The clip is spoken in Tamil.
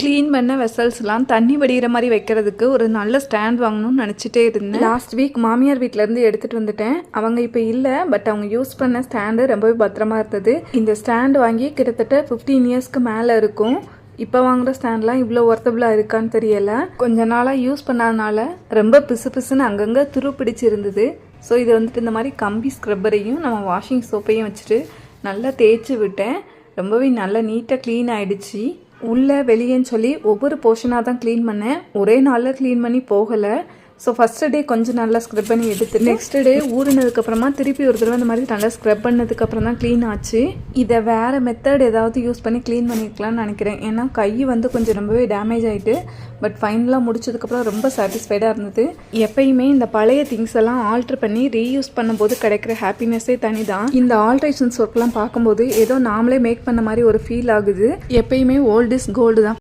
க்ளீன் பண்ண வெசல்ஸ்லாம் தண்ணி வடிகிற மாதிரி வைக்கிறதுக்கு ஒரு நல்ல ஸ்டாண்ட் வாங்கணும்னு நினச்சிட்டே இருந்தேன். லாஸ்ட் வீக் மாமியார் வீட்டிலேருந்து எடுத்துகிட்டு வந்துட்டேன். அவங்க இப்போ இல்லை, பட் அவங்க யூஸ் பண்ண ஸ்டாண்டு ரொம்பவே பத்திரமா இருந்தது. இந்த ஸ்டாண்ட் வாங்கி கிட்டத்தட்ட 15 இயர்ஸ்க்கு மேலே இருக்கும். இப்போ வாங்குகிற ஸ்டாண்ட்லாம் இவ்வளோ ஒர்த்தபுளாக இருக்கான்னு தெரியலை. கொஞ்ச நாளாக யூஸ் பண்ணாதனால ரொம்ப பிசு பிசுன்னு அங்கங்கே துரு பிடிச்சிருந்தது. ஸோ இது வந்துட்டு இந்த மாதிரி கம்பி ஸ்க்ரப்பரையும் நம்ம வாஷிங் சோப்பையும் வச்சுட்டு நல்லா தேய்ச்சி விட்டேன். ரொம்பவே நல்லா நீட்டாக க்ளீன் ஆகிடுச்சு. உள்ளே வெளியேன்னு சொல்லி ஒவ்வொரு போர்ஷனாக தான் க்ளீன் பண்ணேன். ஒரே நாளில் க்ளீன் பண்ணி போகலை. ஸோ ஃபஸ்ட்டு டே கொஞ்சம் நல்லா ஸ்க்ரப் பண்ணி எடுத்து நெக்ஸ்ட் டே ஊறினதுக்கப்புறமா திருப்பி ஒரு தடவை இந்த மாதிரி நல்லா ஸ்க்ரப் பண்ணதுக்கப்புறம் தான் க்ளீன் ஆச்சு. இதை வேறு மெத்தட் ஏதாவது யூஸ் பண்ணி க்ளீன் பண்ணிக்கலாம்னு நினைக்கிறேன். ஏன்னா கை வந்து கொஞ்சம் ரொம்பவே டேமேஜ் ஆகிட்டு, பட் ஃபைனலாக முடிச்சதுக்கப்புறம் ரொம்ப சாட்டிஸ்ஃபைடாக இருந்தது. எப்பயுமே இந்த பழைய திங்ஸ் எல்லாம் ஆல்ட்ரு பண்ணி ரீயூஸ் பண்ணும்போது கிடைக்கிற ஹாப்பினஸ்ஸே தனி தான். இந்த ஆல்ட்ரேஷன்ஸ் ஒர்க்லாம் பார்க்கும்போது ஏதோ நாமளே மேக் பண்ண மாதிரி ஒரு ஃபீல் ஆகுது. எப்பயுமே ஓல்ட் இஸ் கோல்டு தான்.